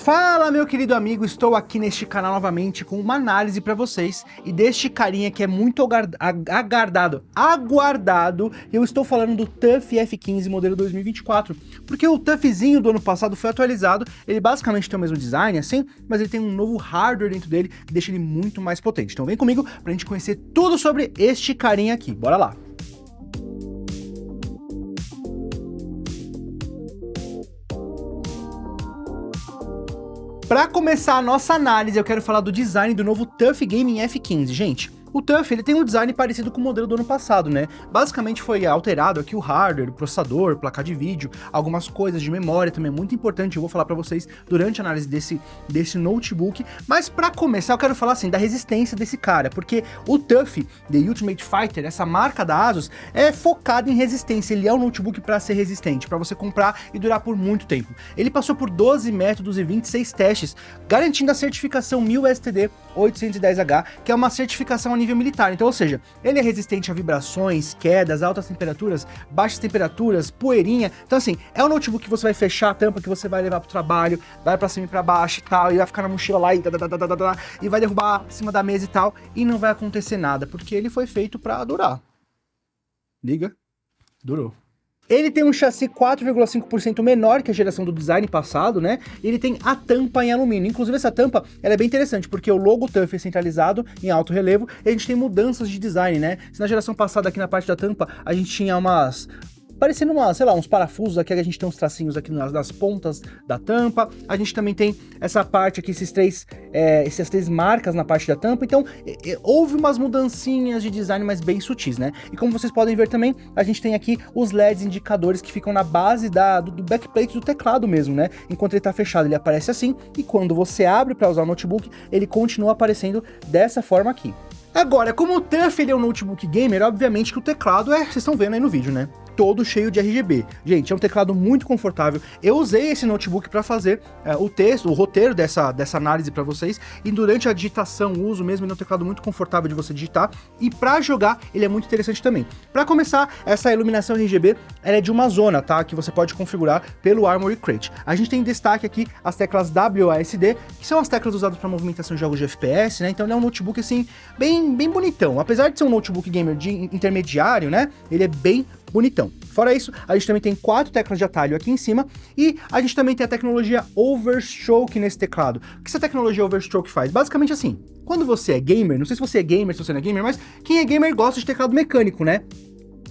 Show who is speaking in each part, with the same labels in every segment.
Speaker 1: Fala, meu querido amigo, estou aqui neste canal novamente com uma análise para vocês e deste carinha que é muito aguardado. Eu estou falando do TUF F15 modelo 2024, porque o TUFzinho do ano passado foi atualizado. Ele basicamente tem o mesmo design, assim, mas ele tem um novo hardware dentro dele que deixa ele muito mais potente. Então vem comigo pra gente conhecer tudo sobre este carinha aqui, bora lá! Para começar a nossa análise, eu quero falar do design do novo TUF Gaming F15, gente. O TUF, ele tem um design parecido com o modelo do ano passado, né? Basicamente foi alterado aqui o hardware, o processador, placa de vídeo, algumas coisas de memória também muito importante, eu vou falar para vocês durante a análise desse notebook. Mas para começar, eu quero falar assim da resistência desse cara, porque o TUF, The Ultimate Fighter, essa marca da ASUS, é focada em resistência. Ele é um notebook para ser resistente, para você comprar e durar por muito tempo. Ele passou por 12 métodos e 26 testes, garantindo a certificação 1000 STD 810H, que é uma certificação a nível militar. Então, ou seja, ele é resistente a vibrações, quedas, altas temperaturas, baixas temperaturas, poeirinha. Então, assim, é um notebook que você vai fechar a tampa, que você vai levar pro trabalho, vai pra cima e pra baixo e tal, e vai ficar na mochila lá e vai derrubar em cima da mesa e tal, e não vai acontecer nada, porque ele foi feito pra durar. Liga? Durou. Ele tem um chassi 4,5% menor que a geração do design passado, né? Ele tem a tampa em alumínio. Inclusive essa tampa, ela é bem interessante, porque o logo TUF é centralizado em alto relevo e a gente tem mudanças de design, né? Se na geração passada aqui na parte da tampa a gente tinha parecendo sei lá, uns parafusos aqui, a gente tem uns tracinhos aqui nas pontas da tampa, a gente também tem essa parte aqui, essas três marcas na parte da tampa, então houve umas mudancinhas de design, mas bem sutis, né? E como vocês podem ver também, a gente tem aqui os LEDs indicadores que ficam na base do backplate do teclado mesmo, né? Enquanto ele tá fechado, ele aparece assim, e quando você abre para usar o notebook, ele continua aparecendo dessa forma aqui. Agora, como o TUF ele é um notebook gamer, obviamente que o teclado vocês estão vendo aí no vídeo, né? Todo cheio de RGB. Gente, é um teclado muito confortável. Eu usei esse notebook para fazer o roteiro dessa análise para vocês, e durante a digitação, o uso mesmo, ele é um teclado muito confortável de você digitar, e para jogar ele é muito interessante também. Para começar, essa iluminação RGB, ela é de uma zona, tá? Que você pode configurar pelo Armoury Crate. A gente tem em destaque aqui as teclas WASD, que são as teclas usadas para movimentação de jogos de FPS, né? Então ele é um notebook assim, bem bonitão. Apesar de ser um notebook gamer de intermediário, né? Ele é bem bonitão. Fora isso, a gente também tem 4 teclas de atalho aqui em cima, e a gente também tem a tecnologia Overstroke nesse teclado. O que essa tecnologia Overstroke faz? Basicamente assim, quando você é gamer, não sei se você é gamer, se você não é gamer, mas quem é gamer gosta de teclado mecânico, né?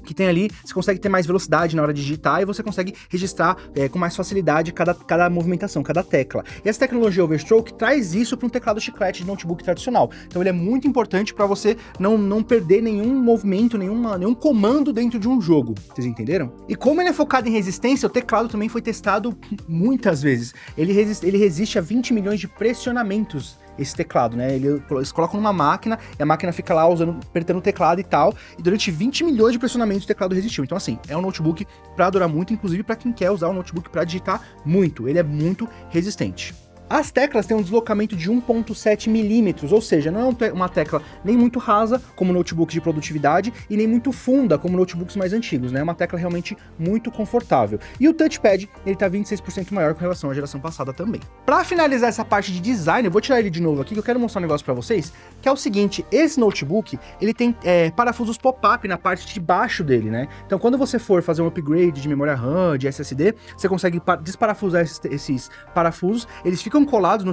Speaker 1: Que tem ali, você consegue ter mais velocidade na hora de digitar e você consegue registrar com mais facilidade cada movimentação, cada tecla. E essa tecnologia Overstroke traz isso para um teclado chiclete de notebook tradicional. Então ele é muito importante para você não perder nenhum movimento, nenhum comando dentro de um jogo. Vocês entenderam? E como ele é focado em resistência, o teclado também foi testado muitas vezes. Ele resiste a 20 milhões de pressionamentos, esse teclado, né? Eles colocam numa máquina e a máquina fica lá apertando o teclado e tal, e durante 20 milhões de pressionamentos o teclado resistiu. Então assim, é um notebook para durar muito, inclusive para quem quer usar um notebook para digitar muito. Ele é muito resistente. As teclas têm um deslocamento de 1,7 milímetros, ou seja, não é uma tecla nem muito rasa, como notebooks de produtividade, e nem muito funda, como notebooks mais antigos, né? É uma tecla realmente muito confortável. E o touchpad, ele tá 26% maior com relação à geração passada também. Para finalizar essa parte de design, eu vou tirar ele de novo aqui, que eu quero mostrar um negócio para vocês, que é o seguinte: esse notebook, ele tem parafusos pop-up na parte de baixo dele, né? Então quando você for fazer um upgrade de memória RAM, de SSD, você consegue desparafusar esses parafusos, eles ficam colados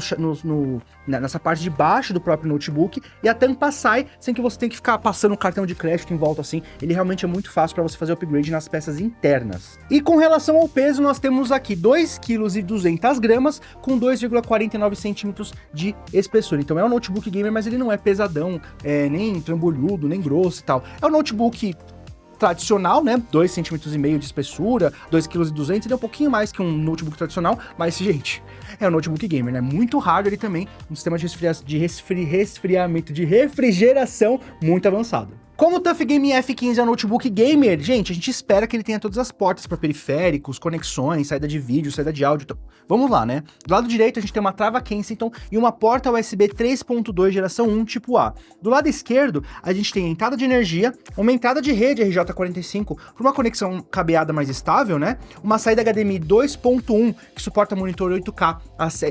Speaker 1: nessa parte de baixo do próprio notebook, e a tampa sai sem que você tenha que ficar passando um cartão de crédito em volta assim. Ele realmente é muito fácil para você fazer o upgrade nas peças internas. E com relação ao peso, nós temos aqui 2,2 kg com 2,49 centímetros de espessura. Então é um notebook gamer, mas ele não é pesadão, nem trambolhudo, nem grosso e tal. É um notebook tradicional, né? 2,5 cm de espessura, 2,2 kg, ele é um pouquinho mais que um notebook tradicional, mas, gente, é um notebook gamer, né? Muito hardware e também um sistema de refrigeração muito avançado. Como o TUF Gaming F15 é um notebook gamer, gente, a gente espera que ele tenha todas as portas para periféricos, conexões, saída de vídeo, saída de áudio, então vamos lá, né? Do lado direito a gente tem uma trava Kensington e uma porta USB 3.2 geração 1 tipo A. Do lado esquerdo a gente tem a entrada de energia, uma entrada de rede RJ45 para uma conexão cabeada mais estável, né? Uma saída HDMI 2.1 que suporta monitor 8K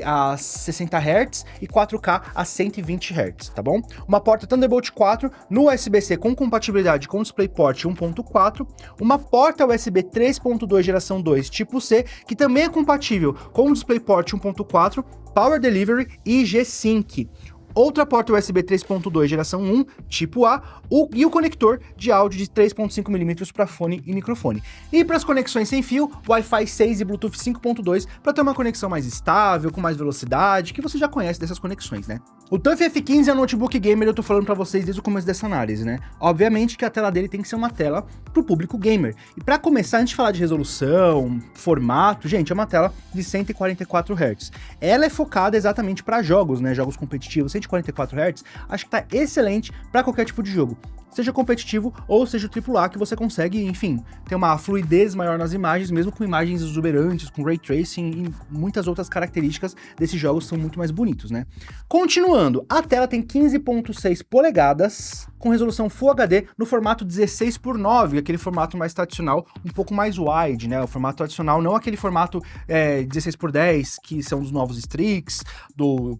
Speaker 1: a 60 Hz e 4K a 120 Hz, tá bom? Uma porta Thunderbolt 4 no USB-C com compatibilidade com DisplayPort 1.4, uma porta USB 3.2 geração 2 tipo C, que também é compatível com DisplayPort 1.4, Power Delivery e G-Sync. Outra porta USB 3.2 geração 1, tipo A, e o conector de áudio de 3.5mm para fone e microfone. E para as conexões sem fio, Wi-Fi 6 e Bluetooth 5.2 para ter uma conexão mais estável, com mais velocidade, que você já conhece dessas conexões, né? O TUF F15 é um notebook gamer, eu tô falando para vocês desde o começo dessa análise, né? Obviamente que a tela dele tem que ser uma tela pro público gamer. E para começar, antes de falar de resolução, formato, gente, é uma tela de 144 Hz. Ela é focada exatamente para jogos, né? Jogos competitivos, 144 Hz, acho que tá excelente para qualquer tipo de jogo. Seja competitivo ou seja o AAA, que você consegue, enfim, ter uma fluidez maior nas imagens, mesmo com imagens exuberantes, com Ray Tracing e muitas outras características desses jogos são muito mais bonitos, né? Continuando, a tela tem 15.6 polegadas, com resolução Full HD no formato 16:9, aquele formato mais tradicional, um pouco mais wide, né? O formato tradicional, não aquele formato 16:10, que são dos novos Strix, do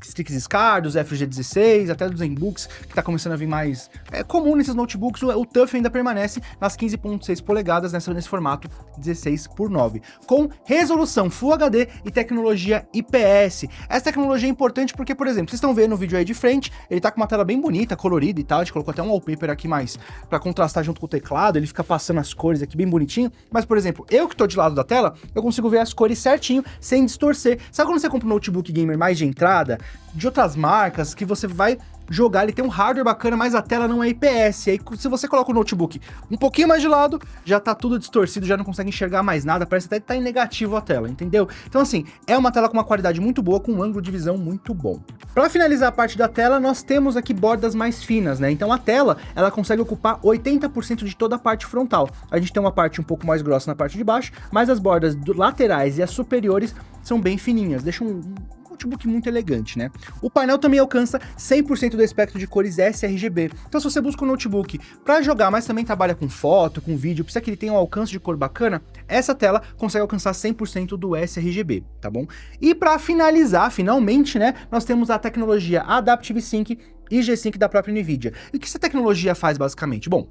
Speaker 1: Strix Scar, dos FG16, até dos ZenBooks, que tá começando a vir mais comum nesses notebooks. O TUF ainda permanece nas 15.6 polegadas nesse formato 16:9, com resolução Full HD e tecnologia IPS. Essa tecnologia é importante porque, por exemplo, vocês estão vendo o vídeo aí de frente, ele tá com uma tela bem bonita, colorida e tal, a gente colocou até um wallpaper aqui mais pra contrastar junto com o teclado, ele fica passando as cores aqui bem bonitinho, mas, por exemplo, eu que tô de lado da tela, eu consigo ver as cores certinho, sem distorcer. Sabe quando você compra um notebook gamer mais de entrada, de outras marcas, que você vai jogar, ele tem um hardware bacana, mas a tela não é IPS, aí se você coloca o notebook um pouquinho mais de lado, já tá tudo distorcido, já não consegue enxergar mais nada, parece até que tá em negativo a tela, entendeu? Então assim, é uma tela com uma qualidade muito boa, com um ângulo de visão muito bom. Para finalizar a parte da tela, nós temos aqui bordas mais finas, né? Então a tela, ela consegue ocupar 80% de toda a parte frontal. A gente tem uma parte um pouco mais grossa na parte de baixo, mas as bordas laterais e as superiores são bem fininhas, deixam um notebook muito elegante, né? O painel também alcança 100% do espectro de cores sRGB. Então, se você busca um notebook para jogar, mas também trabalha com foto, com vídeo, precisa que ele tenha um alcance de cor bacana, essa tela consegue alcançar 100% do sRGB, tá bom? E para finalizar, finalmente, né, nós temos a tecnologia Adaptive Sync e G-Sync da própria NVIDIA. E o que essa tecnologia faz, basicamente? Bom,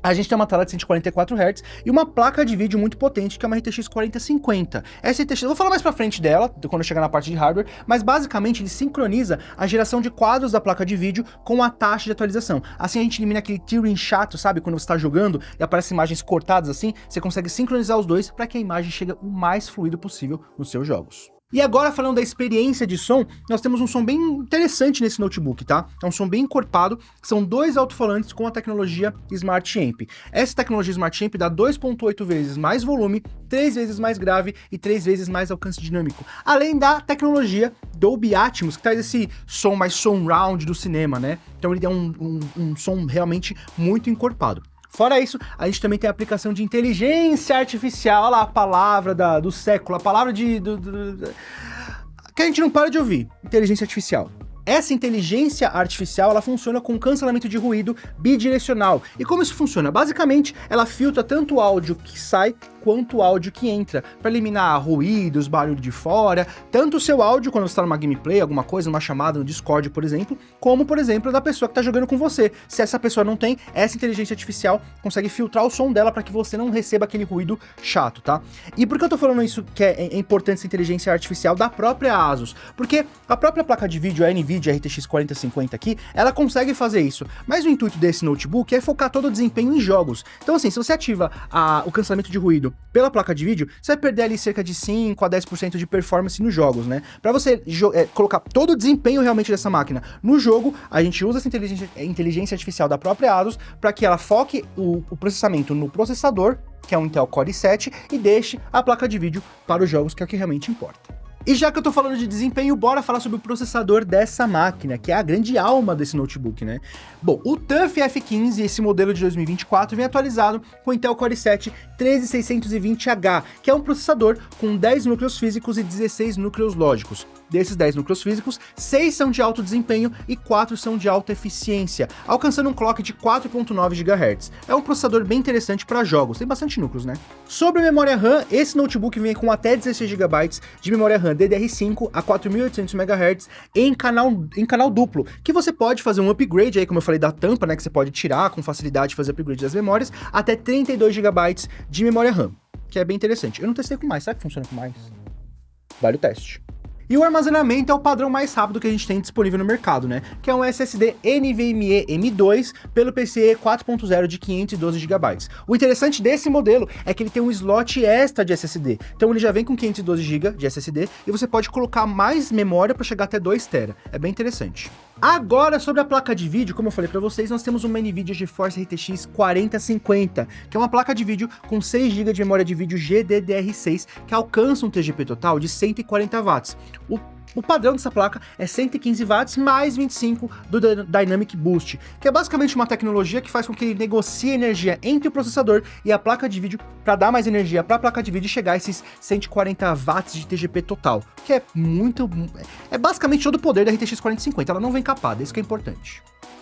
Speaker 1: a gente tem uma tela de 144 Hz e uma placa de vídeo muito potente, que é uma RTX 4050. Essa RTX, eu vou falar mais pra frente dela, quando eu chegar na parte de hardware, mas basicamente ele sincroniza a geração de quadros da placa de vídeo com a taxa de atualização. Assim a gente elimina aquele tearing chato, sabe? Quando você tá jogando e aparecem imagens cortadas assim, você consegue sincronizar os dois para que a imagem chegue o mais fluido possível nos seus jogos. E agora, falando da experiência de som, nós temos um som bem interessante nesse notebook, tá? É um som bem encorpado, são dois alto-falantes com a tecnologia Smart Amp. Essa tecnologia Smart Amp dá 2.8 vezes mais volume, 3 vezes mais grave e 3 vezes mais alcance dinâmico. Além da tecnologia Dolby Atmos, que traz esse som mais surround do cinema, né? Então ele dá um som realmente muito encorpado. Fora isso, a gente também tem a aplicação de inteligência artificial, olha lá a palavra do século, a palavra que a gente não para de ouvir, inteligência artificial. Essa inteligência artificial, ela funciona com cancelamento de ruído bidirecional. E como isso funciona? Basicamente, ela filtra tanto o áudio que sai quanto o áudio que entra, para eliminar ruídos, barulho de fora, tanto o seu áudio quando você está numa gameplay, alguma coisa, numa chamada no Discord, por exemplo, como, por exemplo, da pessoa que está jogando com você. Se essa pessoa não tem, essa inteligência artificial consegue filtrar o som dela para que você não receba aquele ruído chato, tá? E por que eu tô falando isso, que é importante essa inteligência artificial da própria ASUS? Porque a própria placa de vídeo, a NVIDIA RTX 4050 aqui, ela consegue fazer isso, mas o intuito desse notebook é focar todo o desempenho em jogos. Então assim, se você ativa o cancelamento de ruído pela placa de vídeo, você vai perder ali cerca de 5 a 10% de performance nos jogos, né? Para você colocar todo o desempenho realmente dessa máquina no jogo, a gente usa essa inteligência artificial da própria ASUS para que ela foque o processamento no processador, que é um Intel Core i7, e deixe a placa de vídeo para os jogos, que é o que realmente importa. E já que eu tô falando de desempenho, bora falar sobre o processador dessa máquina, que é a grande alma desse notebook, né? Bom, o TUF F15, esse modelo de 2024, vem atualizado com o Intel Core i7 13620H, que é um processador com 10 núcleos físicos e 16 núcleos lógicos. Desses 10 núcleos físicos, 6 são de alto desempenho e 4 são de alta eficiência, alcançando um clock de 4.9 GHz. É um processador bem interessante para jogos, tem bastante núcleos, né? Sobre a memória RAM, esse notebook vem com até 16 GB de memória RAM DDR5 a 4.800 MHz em canal duplo, que você pode fazer um upgrade aí, como eu falei da tampa, né, que você pode tirar com facilidade, fazer upgrade das memórias, até 32 GB de memória RAM, que é bem interessante. Eu não testei com mais, será que funciona com mais? Vale o teste. E o armazenamento é o padrão mais rápido que a gente tem disponível no mercado, né? Que é um SSD NVMe M2 pelo PCIe 4.0 de 512 GB. O interessante desse modelo é que ele tem um slot extra de SSD. Então ele já vem com 512 GB de SSD e você pode colocar mais memória para chegar até 2 TB. É bem interessante. Agora, sobre a placa de vídeo, como eu falei para vocês, nós temos uma NVIDIA GeForce RTX 4050, que é uma placa de vídeo com 6 GB de memória de vídeo GDDR6, que alcança um TGP total de 140 watts. O padrão dessa placa é 115 watts mais 25 do Dynamic Boost, que é basicamente uma tecnologia que faz com que ele negocie energia entre o processador e a placa de vídeo para dar mais energia para a placa de vídeo e chegar a esses 140 watts de TGP total, que é basicamente todo o poder da RTX 4050, ela não vem capada, isso que é importante.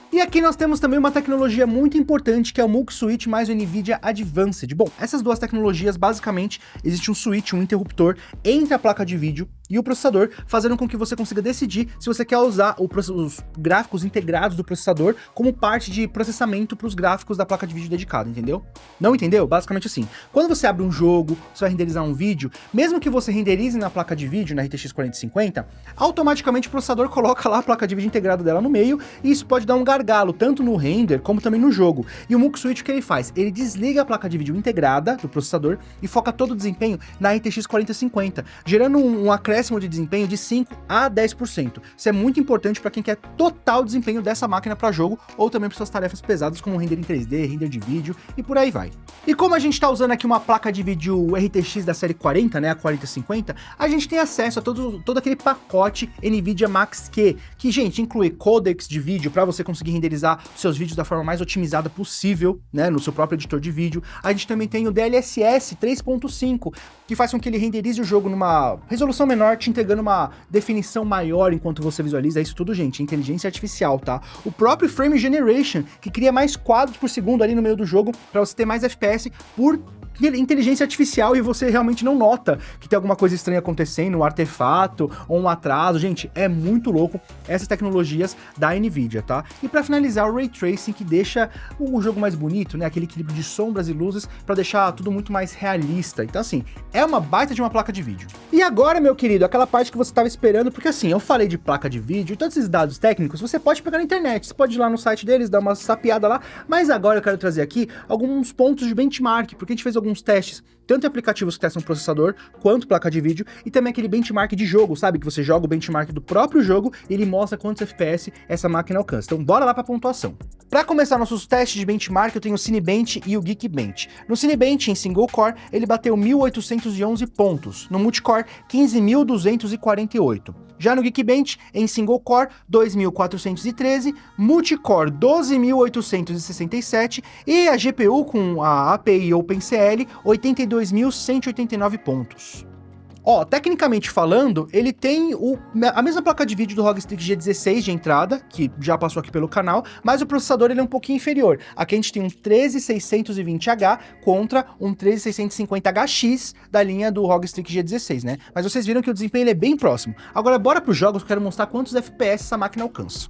Speaker 1: E aqui nós temos também uma tecnologia muito importante, que é o Multi Switch mais o NVIDIA Advanced. Bom, essas duas tecnologias, basicamente, existe um switch, um interruptor entre a placa de vídeo e o processador, fazendo com que você consiga decidir se você quer usar os gráficos integrados do processador como parte de processamento para os gráficos da placa de vídeo dedicada, entendeu? Não entendeu? Basicamente assim, quando você abre um jogo, você vai renderizar um vídeo, mesmo que você renderize na placa de vídeo, na RTX 4050, automaticamente o processador coloca lá a placa de vídeo integrada dela no meio, e isso pode dar um gargalo, tanto no render como também no jogo. E o Multi Switch, o que ele faz? Ele desliga a placa de vídeo integrada do processador e foca todo o desempenho na RTX 4050, gerando um acréscimo de desempenho de 5 a 10%. Isso é muito importante para quem quer total desempenho dessa máquina para jogo, ou também para suas tarefas pesadas como render em 3D, render de vídeo e por aí vai. E como a gente está usando aqui uma placa de vídeo RTX da série 40, né, a 4050, a gente tem acesso a todo aquele pacote NVIDIA Max-Q, que, gente, inclui codecs de vídeo para você conseguir renderizar seus vídeos da forma mais otimizada possível, né, no seu próprio editor de vídeo. A gente também tem o DLSS 3.5, que faz com que ele renderize o jogo numa resolução menor, te entregando uma definição maior enquanto você visualiza. Isso tudo, gente, inteligência artificial, tá? O próprio Frame Generation, que cria mais quadros por segundo ali no meio do jogo, para você ter mais FPS por inteligência artificial, e você realmente não nota que tem alguma coisa estranha acontecendo, um artefato ou um atraso. Gente, é muito louco essas tecnologias da NVIDIA, tá? E para finalizar, o Ray Tracing, que deixa o jogo mais bonito, né? Aquele equilíbrio de sombras e luzes para deixar tudo muito mais realista. Então, assim, é uma baita de uma placa de vídeo. E agora, meu querido, aquela parte que você estava esperando, porque assim, eu falei de placa de vídeo e todos esses dados técnicos você pode pegar na internet, você pode ir lá no site deles, dar uma sapiada lá, mas agora eu quero trazer aqui alguns pontos de benchmark, porque a gente fez alguns testes, tanto em aplicativos que testam processador, quanto placa de vídeo, e também aquele benchmark de jogo, sabe? Que você joga o benchmark do próprio jogo e ele mostra quantos FPS essa máquina alcança. Então bora lá para a pontuação. Para começar nossos testes de benchmark, eu tenho o Cinebench e o Geekbench. No Cinebench, em single core, ele bateu 1.811 pontos, no multicore, 15.248. Já no Geekbench, em single core, 2.413, multicore, 12.867 e a GPU com a API OpenCL, 82.189 pontos. Ó, tecnicamente falando, ele tem a mesma placa de vídeo do ROG Strix G16 de entrada, que já passou aqui pelo canal, mas o processador ele é um pouquinho inferior. Aqui a gente tem um 13620H contra um 13650HX da linha do ROG Strix G16, né? Mas vocês viram que o desempenho ele é bem próximo. Agora bora para os jogos, eu quero mostrar quantos FPS essa máquina alcança.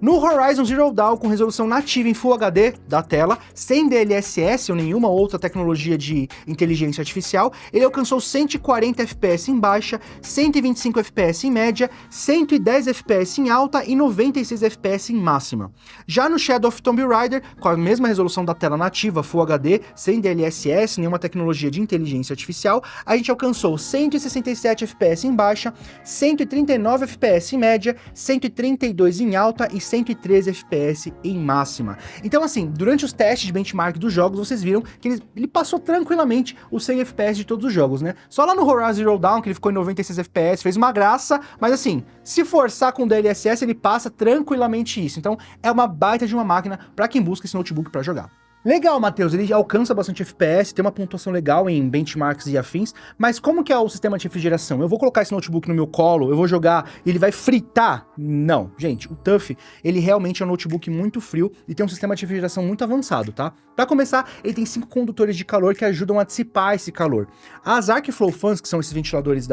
Speaker 1: No Horizon Zero Dawn, com resolução nativa em Full HD da tela, sem DLSS ou nenhuma outra tecnologia de inteligência artificial, ele alcançou 140 FPS em baixa, 125 FPS em média, 110 FPS em alta e 96 FPS em máxima. Já no Shadow of Tomb Raider, com a mesma resolução da tela nativa Full HD, sem DLSS, nenhuma tecnologia de inteligência artificial, a gente alcançou 167 FPS em baixa, 139 FPS em média, 132 em alta e 113 FPS em máxima. Então assim, durante os testes de benchmark dos jogos, vocês viram que ele passou tranquilamente os 100 FPS de todos os jogos, né? Só lá no Horizon Zero Dawn, que ele ficou em 96 FPS, fez uma graça, mas assim, se forçar com o DLSS, ele passa tranquilamente isso. Então é uma baita de uma máquina para quem busca esse notebook para jogar. Legal, Matheus, ele alcança bastante FPS, tem uma pontuação legal em benchmarks e afins, mas como que é o sistema de refrigeração? Eu vou colocar esse notebook no meu colo, eu vou jogar e ele vai fritar? Não, gente, o TUF, ele realmente é um notebook muito frio e tem um sistema de refrigeração muito avançado, tá? Pra começar, ele tem 5 condutores de calor que ajudam a dissipar esse calor. As Arcflow Fans, que são esses ventiladores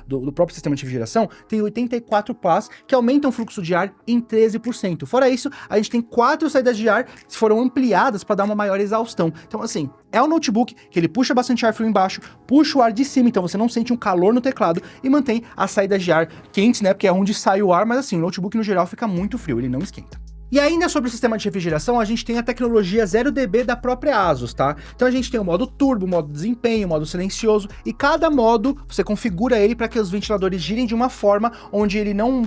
Speaker 1: do próprio sistema de refrigeração, tem 84 pás que aumentam o fluxo de ar em 13%. Fora isso, a gente tem 4 saídas de ar que foram ampliadas para dar uma maior exaustão. Então assim, é um notebook que ele puxa bastante ar frio embaixo, puxa o ar de cima, então você não sente um calor no teclado e mantém as saídas de ar quentes, né, porque é onde sai o ar, mas assim, o notebook no geral fica muito frio, ele não esquenta. E ainda sobre o sistema de refrigeração, a gente tem a tecnologia 0dB da própria ASUS, tá? Então a gente tem o modo turbo, o modo desempenho, o modo silencioso, e cada modo você configura ele para que os ventiladores girem de uma forma onde ele não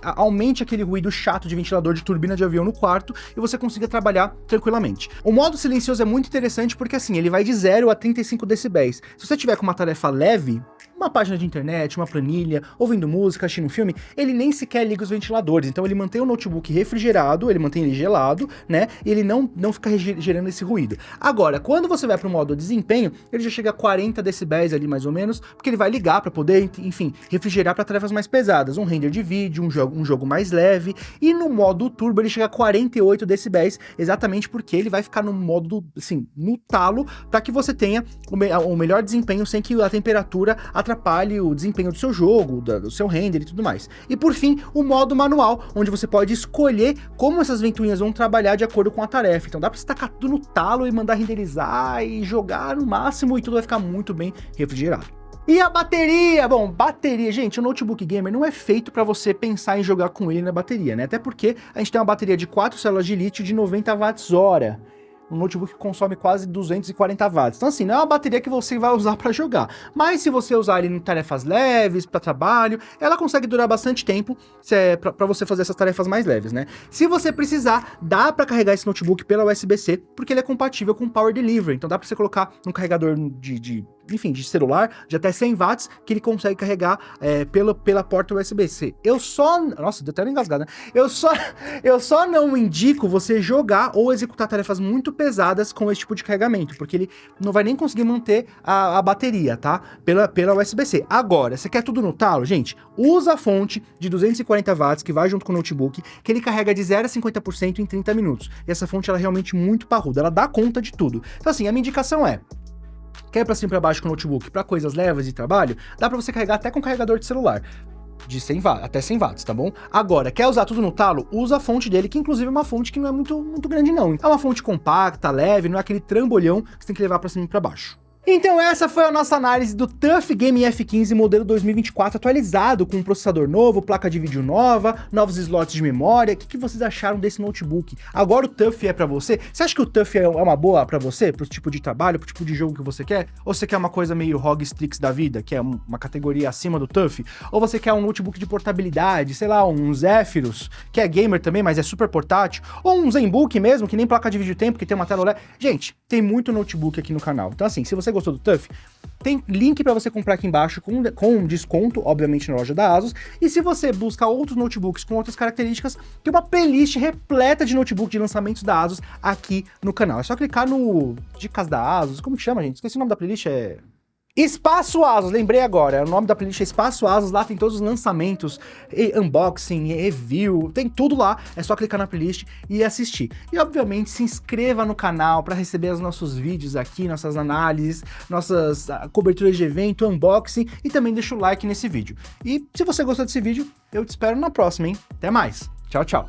Speaker 1: aumente aquele ruído chato de ventilador de turbina de avião no quarto e você consiga trabalhar tranquilamente. O modo silencioso é muito interessante porque assim, ele vai de 0 a 35 decibéis. Se você tiver com uma tarefa leve, uma página de internet, uma planilha, ouvindo música, assistindo um filme, ele nem sequer liga os ventiladores, então ele mantém o notebook refrigerado, ele mantém ele gelado, né, e ele não fica gerando esse ruído. Agora, quando você vai para o modo desempenho, ele já chega a 40 decibéis ali mais ou menos, porque ele vai ligar para poder, enfim, refrigerar para tarefas mais pesadas, um render de vídeo, um jogo mais leve, e no modo turbo ele chega a 48 decibéis, exatamente porque ele vai ficar no modo, assim, no talo, para que você tenha o melhor desempenho sem que a temperatura atrapalhe o desempenho do seu jogo, do seu render e tudo mais. E por fim, o modo manual, onde você pode escolher como essas ventoinhas vão trabalhar de acordo com a tarefa. Então dá pra você tacar tudo no talo e mandar renderizar e jogar no máximo e tudo vai ficar muito bem refrigerado. E a bateria? Bom, bateria, gente, o notebook gamer não é feito para você pensar em jogar com ele na bateria, né? Até porque a gente tem uma bateria de 4 células de lítio de 90 watts-hora. Um notebook que consome quase 240 watts. Então assim, não é uma bateria que você vai usar para jogar. Mas se você usar ele em tarefas leves, para trabalho, ela consegue durar bastante tempo para você fazer essas tarefas mais leves, né? Se você precisar, dá para carregar esse notebook pela USB-C, porque ele é compatível com Power Delivery. Então dá para você colocar um carregador enfim, de celular, de até 100 watts, que ele consegue carregar pela porta USB-C. Nossa, deu até uma engasgada, né? Eu só não indico você jogar ou executar tarefas muito pesadas com esse tipo de carregamento, porque ele não vai nem conseguir manter a bateria, tá? Pela USB-C. Agora, você quer tudo no talo? Gente, usa a fonte de 240 watts, que vai junto com o notebook, que ele carrega de 0 a 50% em 30 minutos. E essa fonte, ela é realmente muito parruda, ela dá conta de tudo. Então assim, a minha indicação é: quer pra cima e pra baixo com o notebook para coisas leves de trabalho, dá pra você carregar até com carregador de celular, de 100 watts, até 100 watts, tá bom? Agora, quer usar tudo no talo? Usa a fonte dele, que inclusive é uma fonte que não é muito grande não. É uma fonte compacta, leve, não é aquele trambolhão que você tem que levar pra cima e pra baixo. Então essa foi a nossa análise do TUF Gaming F15 modelo 2024 atualizado, com um processador novo, placa de vídeo nova, novos slots de memória. O que vocês acharam desse notebook? Agora o TUF é pra você? Você acha que o TUF é uma boa pra você? Pro tipo de trabalho, pro tipo de jogo que você quer? Ou você quer uma coisa meio ROG Strix da vida, que é uma categoria acima do TUF? Ou você quer um notebook de portabilidade, sei lá, um Zephyrus, que é gamer também, mas é super portátil? Ou um ZenBook mesmo, que nem placa de vídeo tem, porque tem uma tela OLED? Gente, tem muito notebook aqui no canal. Então assim, se você gostou do TUF, tem link para você comprar aqui embaixo com desconto, obviamente na loja da ASUS, e se você busca outros notebooks com outras características, tem uma playlist repleta de notebook de lançamentos da ASUS aqui no canal. É só clicar no Dicas da ASUS, como que chama, gente? Esqueci o nome da playlist, Espaço ASUS, lembrei agora, o nome da playlist é Espaço ASUS, lá tem todos os lançamentos, unboxing, review, tem tudo lá, é só clicar na playlist e assistir. E obviamente se inscreva no canal para receber os nossos vídeos aqui, nossas análises, nossas coberturas de evento, unboxing, e também deixa o like nesse vídeo. E se você gostou desse vídeo, eu te espero na próxima, hein? Até mais, tchau, tchau!